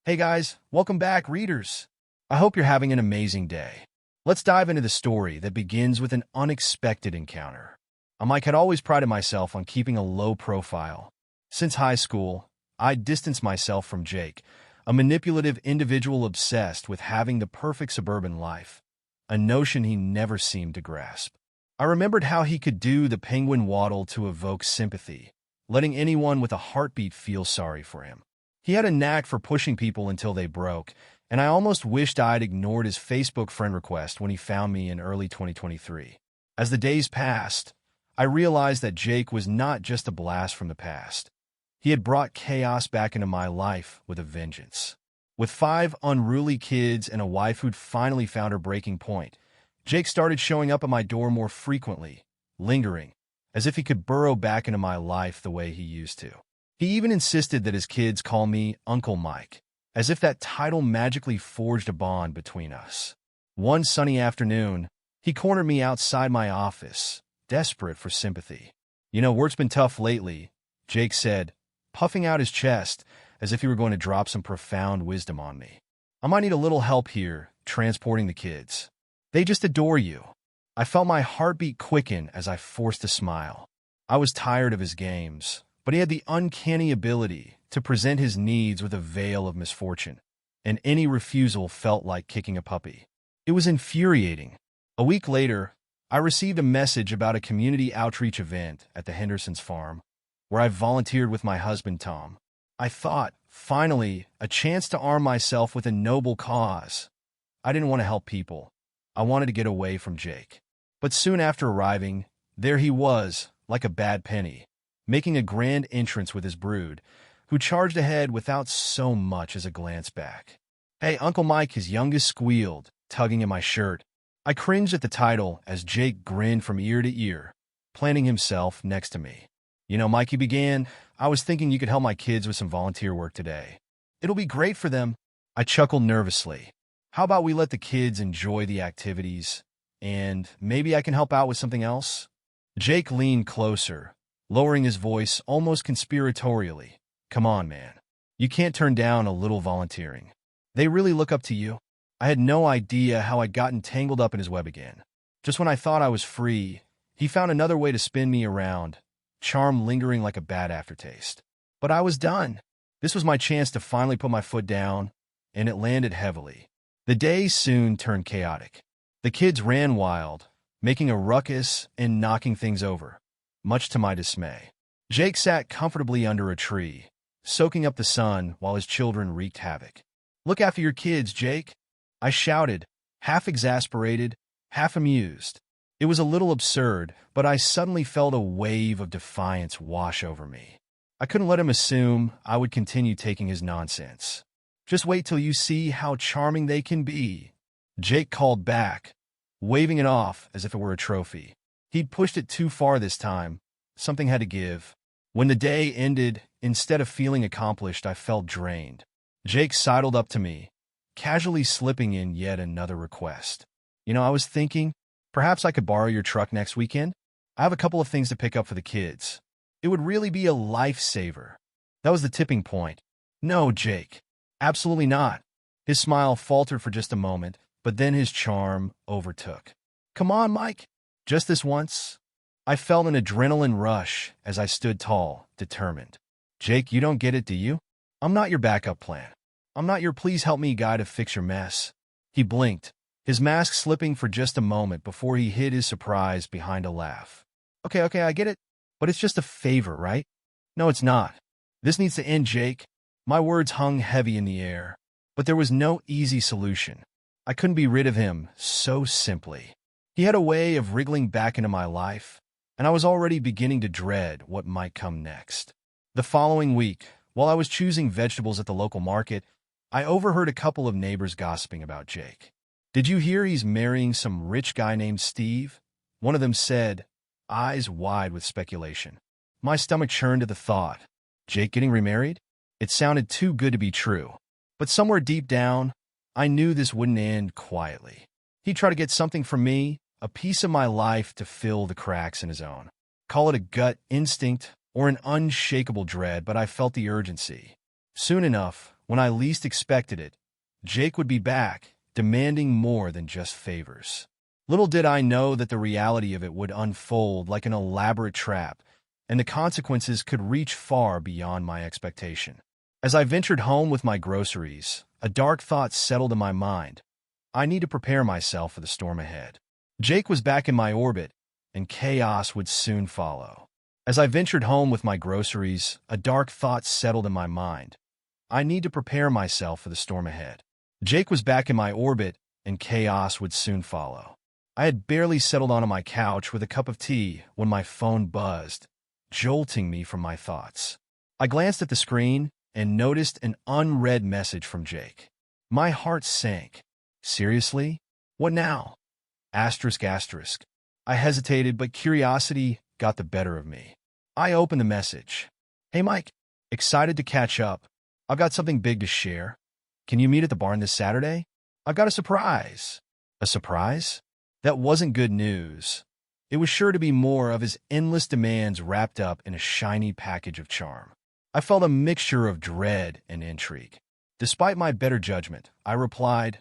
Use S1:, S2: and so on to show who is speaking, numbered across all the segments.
S1: Hey guys, welcome back, readers. I hope you're having an amazing day. Let's dive into the story that begins with an unexpected encounter. Mike had always prided myself on keeping a low profile. Since high school, I distanced myself from Jake, a manipulative individual obsessed with having the perfect suburban life, a notion he never seemed to grasp. I remembered how he could do the penguin waddle to evoke sympathy, letting anyone with a heartbeat feel sorry for him. He had a knack for pushing people until they broke, and I almost wished I'd ignored his Facebook friend request when he found me in early 2023. As the days passed, I realized that Jake was not just a blast from the past. He had brought chaos back into my life with a vengeance. With 5 unruly kids and a wife who'd finally found her breaking point, Jake started showing up at my door more frequently, lingering, as if he could burrow back into my life the way he used to. He even insisted that his kids call me Uncle Mike, as if that title magically forged a bond between us. One sunny afternoon, he cornered me outside my office, desperate for sympathy. Work's been tough lately, Jake said, puffing out his chest as if he were going to drop some profound wisdom on me. I might need a little help here, transporting the kids. They just adore you. I felt my heartbeat quicken as I forced a smile. I was tired of his games, but he had the uncanny ability to present his needs with a veil of misfortune, and any refusal felt like kicking a puppy. It was infuriating. A week later, I received a message about a community outreach event at the Henderson's farm, where I volunteered with my husband Tom. I thought, finally, a chance to arm myself with a noble cause. I didn't want to help people. I wanted to get away from Jake. But soon after arriving, there he was, like a bad penny, making a grand entrance with his brood, who charged ahead without so much as a glance back. "Hey, Uncle Mike," his youngest squealed, tugging at my shirt. I cringed at the title as Jake grinned from ear to ear, planting himself next to me. Mike, he began, "I was thinking you could help my kids with some volunteer work today. It'll be great for them." I chuckled nervously. "How about we let the kids enjoy the activities, and maybe I can help out with something else?" Jake leaned closer, lowering his voice almost conspiratorially. "Come on, man. You can't turn down a little volunteering. They really look up to you." I had no idea how I'd gotten tangled up in his web again. Just when I thought I was free, he found another way to spin me around, charm lingering like a bad aftertaste. But I was done. This was my chance to finally put my foot down, and it landed heavily. The day soon turned chaotic. The kids ran wild, making a ruckus and knocking things over, much to my dismay. Jake sat comfortably under a tree, soaking up the sun while his children wreaked havoc. "Look after your kids, Jake," I shouted, half exasperated, half amused. It was a little absurd, but I suddenly felt a wave of defiance wash over me. I couldn't let him assume I would continue taking his nonsense. "Just wait till you see how charming they can be," Jake called back, waving it off as if it were a trophy. He'd pushed it too far this time. Something had to give. When the day ended, instead of feeling accomplished, I felt drained. Jake sidled up to me, casually slipping in yet another request. I was thinking, perhaps I could borrow your truck next weekend? I have a couple of things to pick up for the kids. It would really be a lifesaver. That was the tipping point. "No, Jake. Absolutely not." His smile faltered for just a moment, but then his charm overtook. "Come on, Mike. Just this once." I felt an adrenaline rush as I stood tall, determined. "Jake, you don't get it, do you? I'm not your backup plan. I'm not your please help me guy to fix your mess." He blinked, his mask slipping for just a moment before he hid his surprise behind a laugh. Okay, I get it. But it's just a favor, right?" "No, it's not. This needs to end, Jake." My words hung heavy in the air, but there was no easy solution. I couldn't be rid of him so simply. He had a way of wriggling back into my life, and I was already beginning to dread what might come next. The following week, while I was choosing vegetables at the local market, I overheard a couple of neighbors gossiping about Jake. "Did you hear he's marrying some rich guy named Steve?" one of them said, eyes wide with speculation. My stomach churned at the thought. Jake getting remarried? It sounded too good to be true. But somewhere deep down, I knew this wouldn't end quietly. He'd try to get something from me, a piece of my life to fill the cracks in his own. Call it a gut instinct or an unshakable dread, but I felt the urgency. Soon enough, When I least expected it, Jake would be back, demanding more than just favors. Little did I know that the reality of it would unfold like an elaborate trap, and the consequences could reach far beyond my expectation. As I ventured home with my groceries, a dark thought settled in my mind. I need to prepare myself for the storm ahead. Jake was back in my orbit, and chaos would soon follow. As I ventured home with my groceries, a dark thought settled in my mind. I need to prepare myself for the storm ahead. Jake was back in my orbit, and chaos would soon follow. I had barely settled onto my couch with a cup of tea when my phone buzzed, jolting me from my thoughts. I glanced at the screen and noticed an unread message from Jake. My heart sank. Seriously? What now? Asterisk asterisk. I hesitated, but curiosity got the better of me. I opened the message. Hey Mike, excited to catch up. I've got something big to share. Can you meet at the barn this Saturday? I've got a surprise. A surprise? That wasn't good news. It was sure to be more of his endless demands wrapped up in a shiny package of charm. I felt a mixture of dread and intrigue. Despite my better judgment, I replied,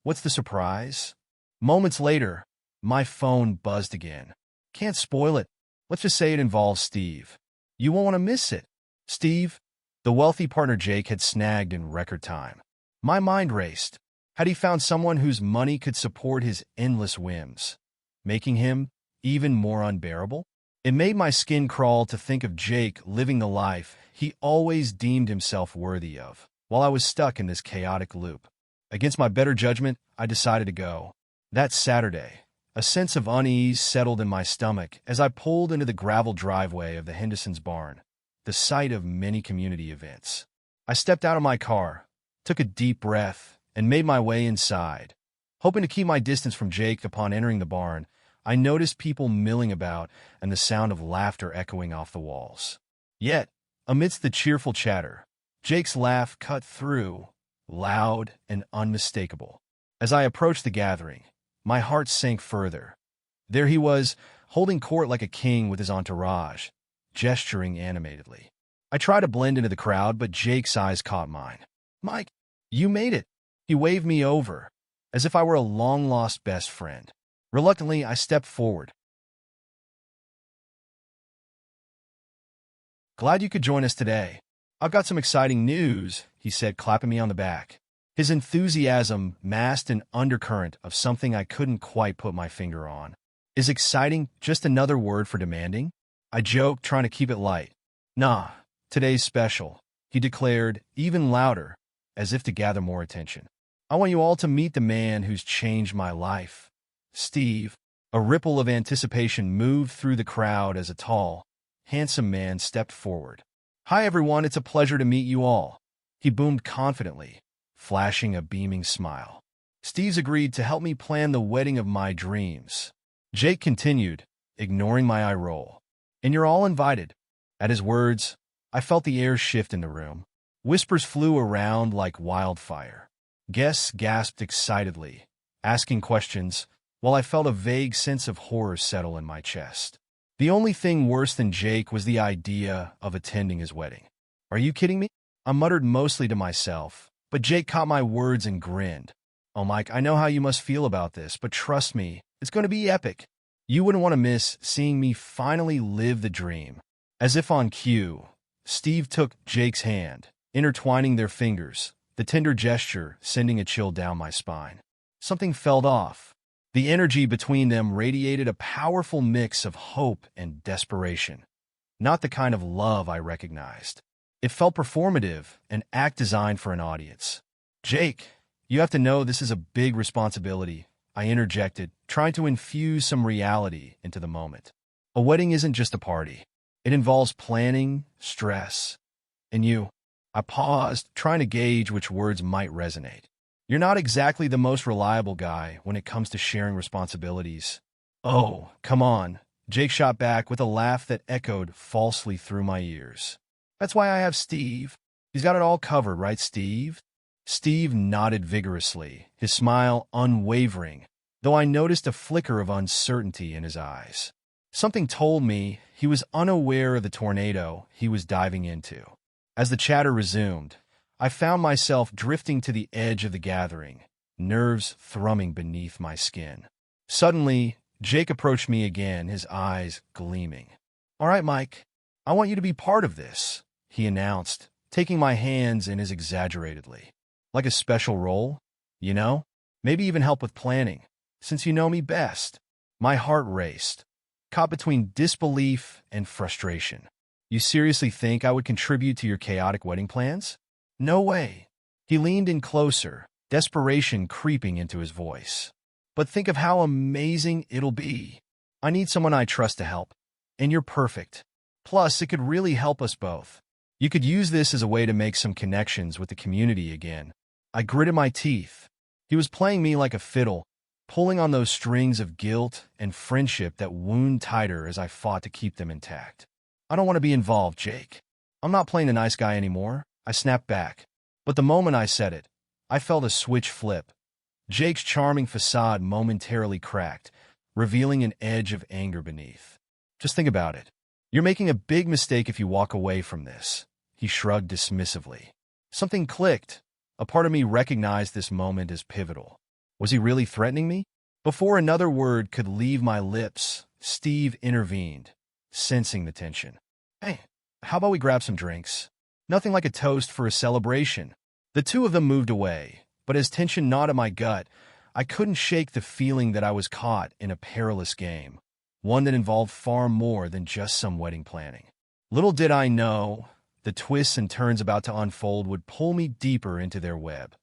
S1: "What's the surprise?" Moments later, my phone buzzed again. Can't spoil it. Let's just say it involves Steve. You won't want to miss it. Steve, the wealthy partner Jake had snagged in record time. My mind raced. Had he found someone whose money could support his endless whims, making him even more unbearable? It made my skin crawl to think of Jake living the life he always deemed himself worthy of, while I was stuck in this chaotic loop. Against my better judgment, I decided to go. That Saturday, a sense of unease settled in my stomach as I pulled into the gravel driveway of the Henderson's barn, the site of many community events. I stepped out of my car, took a deep breath, and made my way inside. Hoping to keep my distance from Jake upon entering the barn, I noticed people milling about and the sound of laughter echoing off the walls. Yet, amidst the cheerful chatter, Jake's laugh cut through, loud and unmistakable. As I approached the gathering, my heart sank further. There he was, holding court like a king with his entourage, gesturing animatedly. I tried to blend into the crowd, but Jake's eyes caught mine. "Mike, you made it." He waved me over, as if I were a long-lost best friend. Reluctantly, I stepped forward. "Glad you could join us today. I've got some exciting news," he said, clapping me on the back. His enthusiasm masked an undercurrent of something I couldn't quite put my finger on. Is exciting just another word for demanding? I joked, trying to keep it light. "Nah, today's special," he declared, even louder, as if to gather more attention. "I want you all to meet the man who's changed my life, Steve." A ripple of anticipation moved through the crowd as a tall, handsome man stepped forward. "Hi everyone, it's a pleasure to meet you all," he boomed confidently, flashing a beaming smile. "Steve's agreed to help me plan the wedding of my dreams." Jake continued, ignoring my eye roll. "And you're all invited." At his words, I felt the air shift in the room. Whispers flew around like wildfire. Guests gasped excitedly, asking questions, while I felt a vague sense of horror settle in my chest. The only thing worse than Jake was the idea of attending his wedding. "Are you kidding me?" I muttered mostly to myself, but Jake caught my words and grinned. "Oh, Mike, I know how you must feel about this, but trust me, it's going to be epic. You wouldn't want to miss seeing me finally live the dream." As if on cue, Steve took Jake's hand, intertwining their fingers, the tender gesture sending a chill down my spine. Something felt off. The energy between them radiated a powerful mix of hope and desperation, not the kind of love I recognized. It felt performative, an act designed for an audience. "Jake, you have to know this is a big responsibility," I interjected, trying to infuse some reality into the moment. "A wedding isn't just a party. It involves planning, stress, and you." I paused, trying to gauge which words might resonate. "You're not exactly the most reliable guy when it comes to sharing responsibilities." "Oh, come on," Jake shot back with a laugh that echoed falsely through my ears. "That's why I have Steve. He's got it all covered, right, Steve?" Steve nodded vigorously, his smile unwavering, though I noticed a flicker of uncertainty in his eyes. Something told me he was unaware of the tornado he was diving into. As the chatter resumed, I found myself drifting to the edge of the gathering, nerves thrumming beneath my skin. Suddenly, Jake approached me again, his eyes gleaming. "All right, Mike, I want you to be part of this," he announced, taking my hands in his exaggeratedly. "Like a special role, you know? Maybe even help with planning, since you know me best." My heart raced, caught between disbelief and frustration. "You seriously think I would contribute to your chaotic wedding plans?" "No way." He leaned in closer, desperation creeping into his voice. "But think of how amazing it'll be. I need someone I trust to help, and you're perfect. Plus, it could really help us both. You could use this as a way to make some connections with the community again." I gritted my teeth. He was playing me like a fiddle, pulling on those strings of guilt and friendship that wound tighter as I fought to keep them intact. "I don't want to be involved, Jake. I'm not playing the nice guy anymore," I snapped back. But the moment I said it, I felt a switch flip. Jake's charming facade momentarily cracked, revealing an edge of anger beneath. "Just think about it. You're making a big mistake if you walk away from this," he shrugged dismissively. Something clicked. A part of me recognized this moment as pivotal. Was he really threatening me? Before another word could leave my lips, Steve intervened, sensing the tension. "Hey, how about we grab some drinks? Nothing like a toast for a celebration." The two of them moved away, but as tension gnawed at my gut, I couldn't shake the feeling that I was caught in a perilous game, one that involved far more than just some wedding planning. Little did I know, the twists and turns about to unfold would pull me deeper into their web,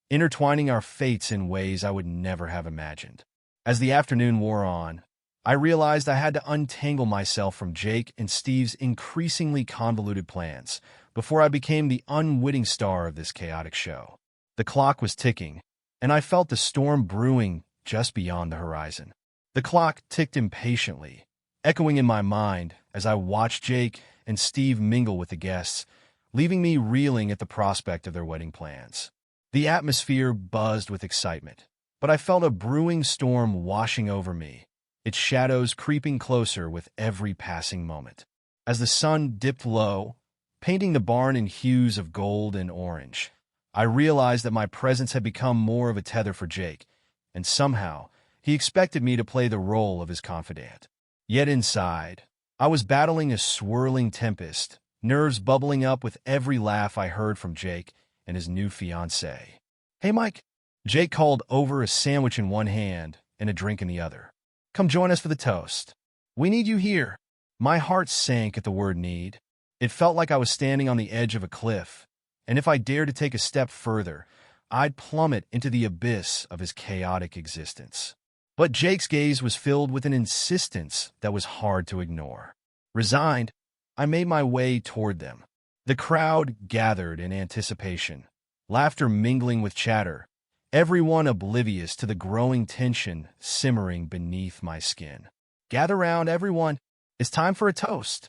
S1: intertwining our fates in ways I would never have imagined. As the afternoon wore on, I realized I had to untangle myself from Jake and Steve's increasingly convoluted plans before I became the unwitting star of this chaotic show. The clock was ticking, and I felt the storm brewing just beyond the horizon. The clock ticked impatiently, echoing in my mind as I watched Jake and Steve mingle with the guests, leaving me reeling at the prospect of their wedding plans. The atmosphere buzzed with excitement, but I felt a brewing storm washing over me, its shadows creeping closer with every passing moment. As the sun dipped low, painting the barn in hues of gold and orange, I realized that my presence had become more of a tether for Jake, and somehow he expected me to play the role of his confidant. Yet inside, I was battling a swirling tempest, nerves bubbling up with every laugh I heard from Jake and his new fiancée. "Hey, Mike," Jake called over, a sandwich in one hand and a drink in the other. "Come join us for the toast. We need you here." My heart sank at the word need. It felt like I was standing on the edge of a cliff, and if I dared to take a step further, I'd plummet into the abyss of his chaotic existence. But Jake's gaze was filled with an insistence that was hard to ignore. Resigned, I made my way toward them. The crowd gathered in anticipation, laughter mingling with chatter, everyone oblivious to the growing tension simmering beneath my skin. "Gather round, everyone. It's time for a toast,"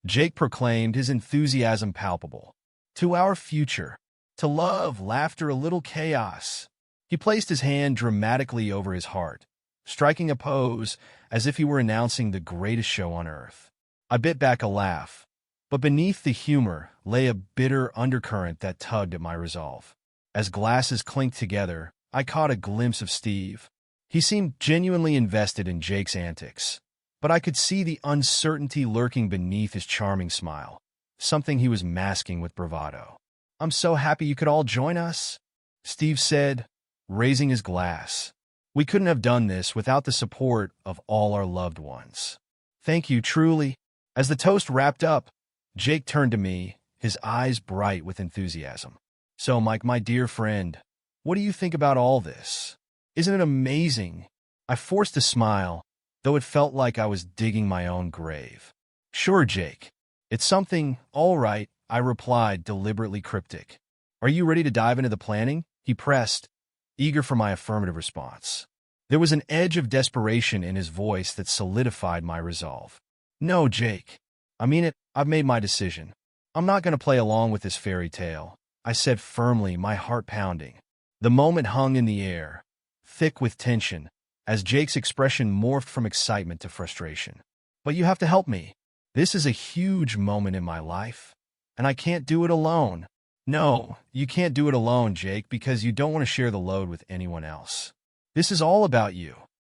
S1: Jake proclaimed, his enthusiasm palpable. "To our future. To love, laughter, a little chaos." He placed his hand dramatically over his heart, striking a pose as if he were announcing the greatest show on earth. I bit back a laugh, but beneath the humor lay a bitter undercurrent that tugged at my resolve. As glasses clinked together, I caught a glimpse of Steve. He seemed genuinely invested in Jake's antics, but I could see the uncertainty lurking beneath his charming smile, something he was masking with bravado. "I'm so happy you could all join us," Steve said, raising his glass. "We couldn't have done this without the support of all our loved ones. Thank you, truly." As the toast wrapped up, Jake turned to me, his eyes bright with enthusiasm. "So, Mike, my dear friend, what do you think about all this? Isn't it amazing?" I forced a smile, though it felt like I was digging my own grave. "Sure, Jake. It's something, all right," I replied, deliberately cryptic. "Are you ready to dive into the planning?" he pressed, eager for my affirmative response. There was an edge of desperation in his voice that solidified my resolve. "No, Jake. I mean it. I've made my decision. I'm not going to play along with this fairy tale," I said firmly, my heart pounding. The moment hung in the air, thick with tension, as Jake's expression morphed from excitement to frustration. "But you have to help me. This is a huge moment in my life, and I can't do it alone." No, you can't do it alone, Jake, because you don't want to share the load with anyone else. This is all about you.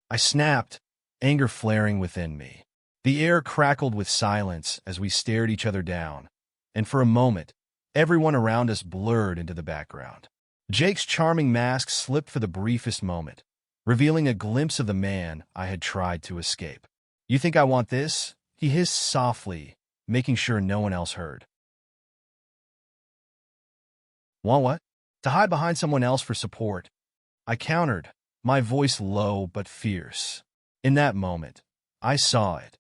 S1: I snapped, anger flaring within me. The air crackled with silence as we stared each other down, and for a moment, everyone around us blurred into the background. Jake's charming mask slipped for the briefest moment, revealing a glimpse of the man I had tried to escape. "You think I want this?" he hissed softly, making sure no one else heard. "Want what?" "To hide behind someone else for support," I countered, my voice low but fierce. In that moment, I saw it.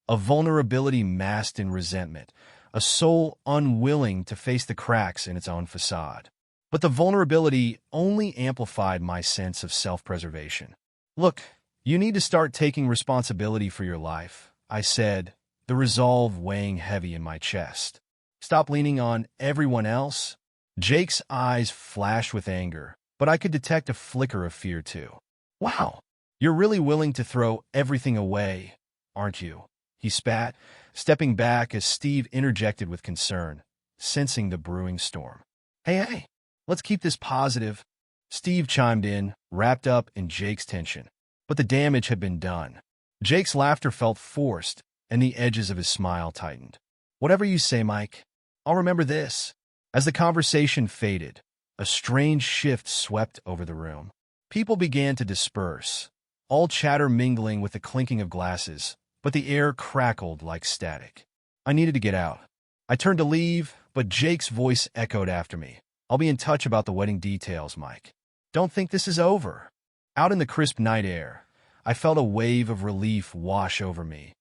S1: A vulnerability masked in resentment, a soul unwilling to face the cracks in its own facade. But the vulnerability only amplified my sense of self-preservation. "Look, you need to start taking responsibility for your life," I said, the resolve weighing heavy in my chest. "Stop leaning on everyone else." Jake's eyes flashed with anger, but I could detect a flicker of fear too. "Wow, you're really willing to throw everything away, aren't you?" he spat, stepping back as Steve interjected with concern, sensing the brewing storm. Hey, let's keep this positive," Steve chimed in, wrapped up in Jake's tension. But the damage had been done. Jake's laughter felt forced, and the edges of his smile tightened. "Whatever you say, Mike. I'll remember this." As the conversation faded, a strange shift swept over the room. People began to disperse, all chatter mingling with the clinking of glasses, but the air crackled like static. I needed to get out. I turned to leave, but Jake's voice echoed after me. "I'll be in touch about the wedding details, Mike. Don't think this is over." Out in the crisp night air, I felt a wave of relief wash over me,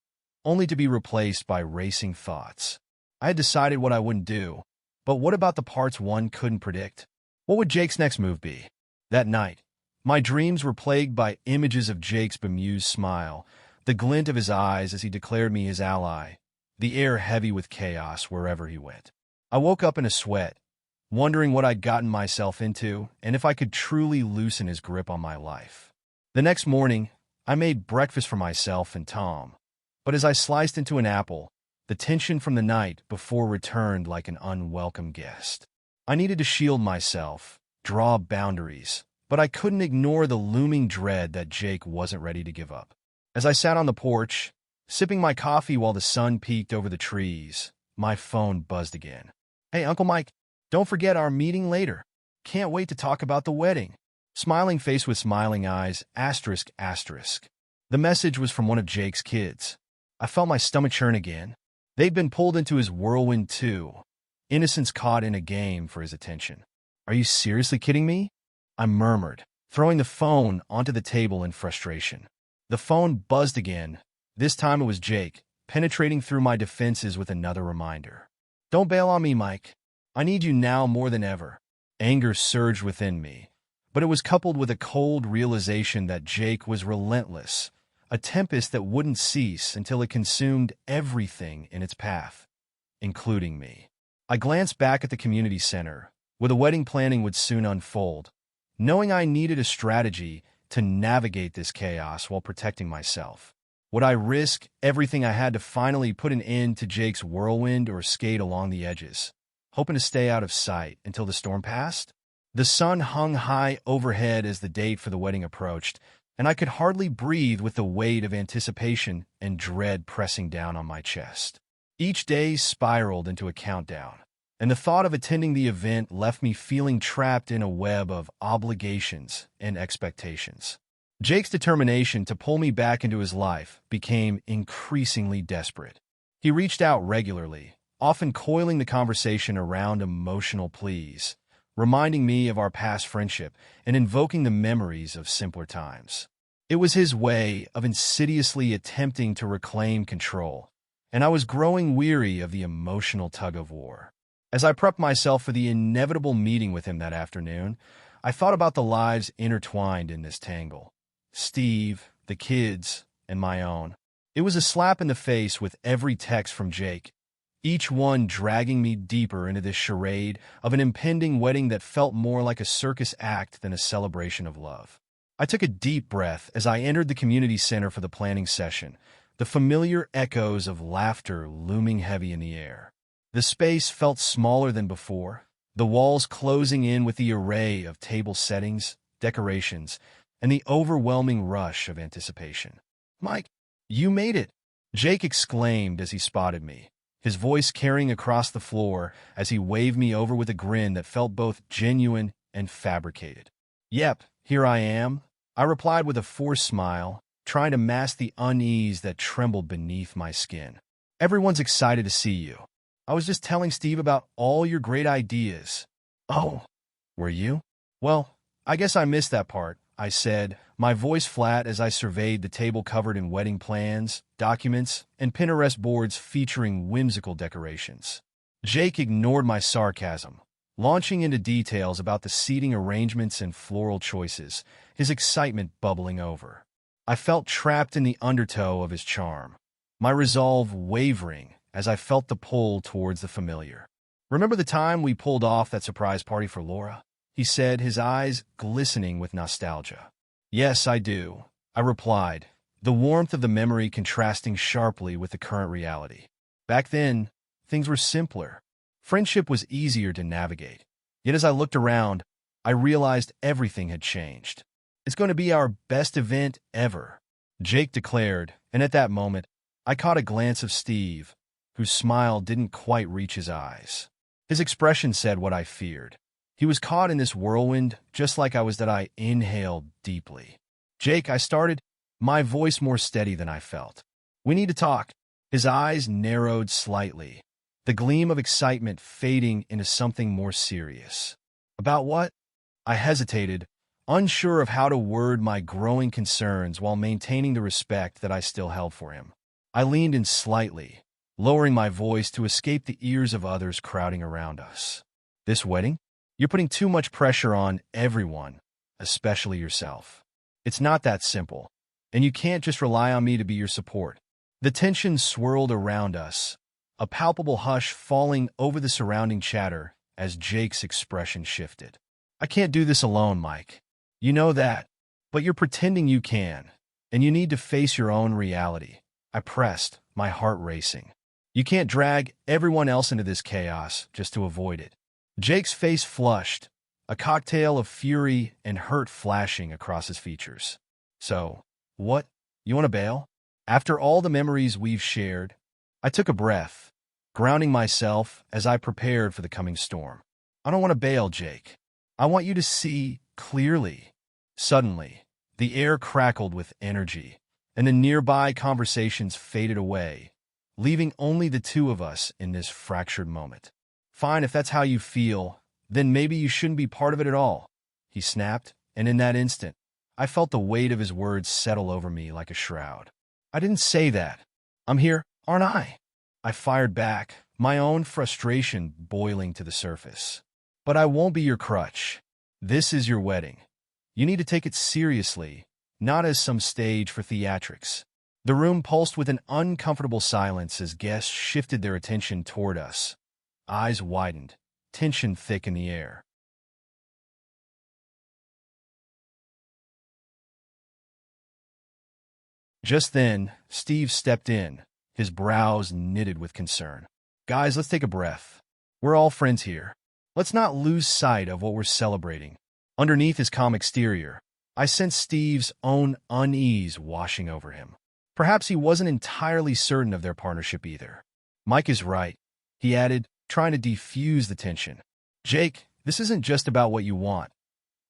S1: only to be replaced by racing thoughts. I had decided what I wouldn't do, but what about the parts one couldn't predict? What would Jake's next move be? That night, my dreams were plagued by images of Jake's bemused smile, the glint of his eyes as he declared me his ally, the air heavy with chaos wherever he went. I woke up in a sweat, wondering what I'd gotten myself into and if I could truly loosen his grip on my life. The next morning, I made breakfast for myself and Tom, but as I sliced into an apple, the tension from the night before returned like an unwelcome guest. I needed to shield myself, draw boundaries, but I couldn't ignore the looming dread that Jake wasn't ready to give up. As I sat on the porch, sipping my coffee while the sun peeked over the trees, my phone buzzed again. "Hey, Uncle Mike, don't forget our meeting later. Can't wait to talk about the wedding." Smiling face with smiling eyes, asterisk, asterisk. The message was from one of Jake's kids. I felt my stomach churn again. They'd been pulled into his whirlwind too. Innocence caught in a game for his attention. "Are you seriously kidding me?" I murmured, throwing the phone onto the table in frustration. The phone buzzed again. This time it was Jake, penetrating through my defenses with another reminder. "Don't bail on me, Mike. I need you now more than ever." Anger surged within me, but it was coupled with a cold realization that Jake was relentless, a tempest that wouldn't cease until it consumed everything in its path, including me. I glanced back at the community center, where the wedding planning would soon unfold, knowing I needed a strategy to navigate this chaos while protecting myself. Would I risk everything I had to finally put an end to Jake's whirlwind or skate along the edges, hoping to stay out of sight until the storm passed? The sun hung high overhead as the date for the wedding approached, and I could hardly breathe with the weight of anticipation and dread pressing down on my chest. Each day spiraled into a countdown, and the thought of attending the event left me feeling trapped in a web of obligations and expectations. Jake's determination to pull me back into his life became increasingly desperate. He reached out regularly, often coiling the conversation around emotional pleas, reminding me of our past friendship and invoking the memories of simpler times. It was his way of insidiously attempting to reclaim control, and I was growing weary of the emotional tug-of-war. As I prepped myself for the inevitable meeting with him that afternoon, I thought about the lives intertwined in this tangle. Steve, the kids, and my own. It was a slap in the face with every text from Jake, each one dragging me deeper into this charade of an impending wedding that felt more like a circus act than a celebration of love. I took a deep breath as I entered the community center for the planning session, the familiar echoes of laughter looming heavy in the air. The space felt smaller than before, the walls closing in with the array of table settings, decorations, and the overwhelming rush of anticipation. "Mike, you made it!" Jake exclaimed as he spotted me, his voice carrying across the floor as he waved me over with a grin that felt both genuine and fabricated. "Yep, here I am," I replied with a forced smile, trying to mask the unease that trembled beneath my skin. "Everyone's excited to see you. I was just telling Steve about all your great ideas." "Oh, were you? Well, I guess I missed that part," I said, my voice flat as I surveyed the table covered in wedding plans, documents, and Pinterest boards featuring whimsical decorations. Jake ignored my sarcasm, launching into details about the seating arrangements and floral choices, his excitement bubbling over. I felt trapped in the undertow of his charm, my resolve wavering as I felt the pull towards the familiar. "Remember the time we pulled off that surprise party for Laura?" he said, his eyes glistening with nostalgia. "Yes, I do," I replied, the warmth of the memory contrasting sharply with the current reality. Back then, things were simpler. Friendship was easier to navigate. Yet as I looked around, I realized everything had changed. "It's going to be our best event ever," Jake declared, and at that moment, I caught a glance of Steve, whose smile didn't quite reach his eyes. His expression said what I feared. He was caught in this whirlwind, just like I was that I inhaled deeply. "Jake," I started, my voice more steady than I felt. "We need to talk." His eyes narrowed slightly, the gleam of excitement fading into something more serious. "About what?" I hesitated, unsure of how to word my growing concerns while maintaining the respect that I still held for him. I leaned in slightly, lowering my voice to escape the ears of others crowding around us. "This wedding? You're putting too much pressure on everyone, especially yourself. It's not that simple, and you can't just rely on me to be your support." The tension swirled around us, a palpable hush falling over the surrounding chatter as Jake's expression shifted. "I can't do this alone, Mike. You know that, but you're pretending you can, and you need to face your own reality," I pressed, my heart racing. "You can't drag everyone else into this chaos just to avoid it." Jake's face flushed, a cocktail of fury and hurt flashing across his features. "So, what? You want to bail? After all the memories we've shared?" I took a breath, grounding myself as I prepared for the coming storm. "I don't want to bail, Jake. I want you to see clearly." Suddenly, the air crackled with energy, and the nearby conversations faded away, leaving only the two of us in this fractured moment. "Fine, if that's how you feel, then maybe you shouldn't be part of it at all," he snapped, and in that instant, I felt the weight of his words settle over me like a shroud. "I didn't say that. I'm here, aren't I?" I fired back, my own frustration boiling to the surface. "But I won't be your crutch. This is your wedding. You need to take it seriously, not as some stage for theatrics." The room pulsed with an uncomfortable silence as guests shifted their attention toward us. Eyes widened, tension thick in the air. Just then, Steve stepped in, his brows knitted with concern. "Guys, let's take a breath. We're all friends here. Let's not lose sight of what we're celebrating." Underneath his calm exterior, I sensed Steve's own unease washing over him. Perhaps he wasn't entirely certain of their partnership either. "Mike is right," he added, trying to defuse the tension. "Jake, this isn't just about what you want.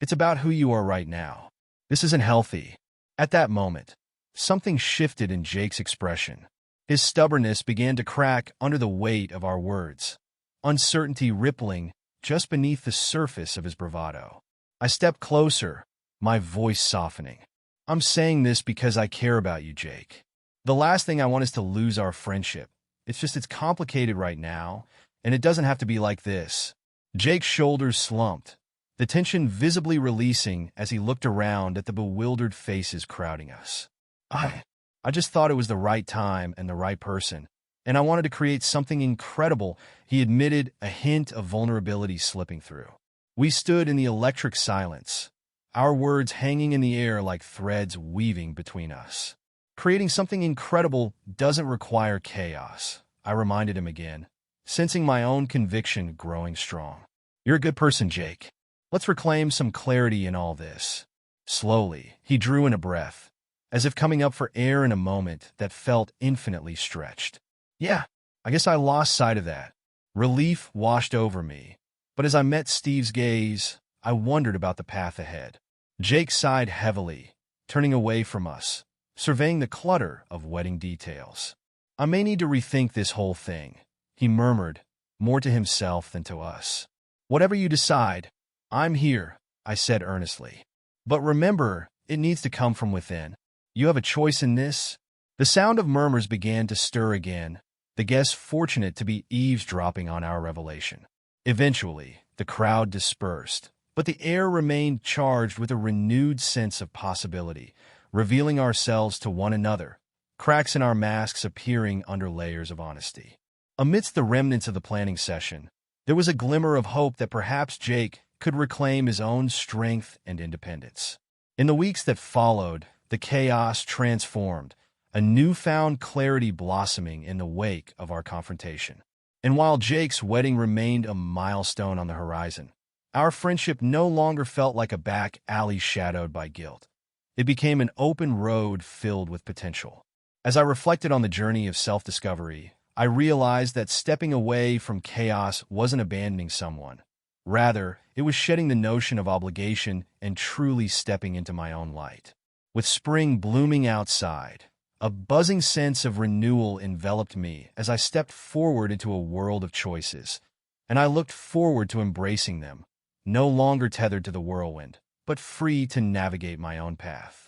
S1: It's about who you are right now. This isn't healthy." At that moment, something shifted in Jake's expression. His stubbornness began to crack under the weight of our words, uncertainty rippling just beneath the surface of his bravado. I stepped closer, my voice softening. "I'm saying this because I care about you, Jake. The last thing I want is to lose our friendship. It's complicated right now, and it doesn't have to be like this." Jake's shoulders slumped, the tension visibly releasing as he looked around at the bewildered faces crowding us. I just thought it was the right time and the right person, and I wanted to create something incredible," he admitted, a hint of vulnerability slipping through. We stood in the electric silence, our words hanging in the air like threads weaving between us. "Creating something incredible doesn't require chaos," I reminded him again, sensing my own conviction growing strong. You're a good person, Jake. Let's reclaim some clarity in all this. Slowly, he drew in a breath, as if coming up for air in a moment that felt infinitely stretched. Yeah, I guess I lost sight of that. Relief washed over me, but as I met Steve's gaze, I wondered about the path ahead. Jake sighed heavily, turning away from us, surveying the clutter of wedding details. I may need to rethink this whole thing, he murmured, more to himself than to us. Whatever you decide, I'm here, I said earnestly. But remember, it needs to come from within. You have a choice in this. The sound of murmurs began to stir again, the guests fortunate to be eavesdropping on our revelation. Eventually, the crowd dispersed, but the air remained charged with a renewed sense of possibility, revealing ourselves to one another, cracks in our masks appearing under layers of honesty. Amidst the remnants of the planning session, there was a glimmer of hope that perhaps Jake could reclaim his own strength and independence. In the weeks that followed, the chaos transformed, a newfound clarity blossoming in the wake of our confrontation. And while Jake's wedding remained a milestone on the horizon, our friendship no longer felt like a back alley shadowed by guilt. It became an open road filled with potential. As I reflected on the journey of self-discovery, I realized that stepping away from chaos wasn't abandoning someone. Rather, it was shedding the notion of obligation and truly stepping into my own light. With spring blooming outside, a buzzing sense of renewal enveloped me as I stepped forward into a world of choices, and I looked forward to embracing them, no longer tethered to the whirlwind, but free to navigate my own path.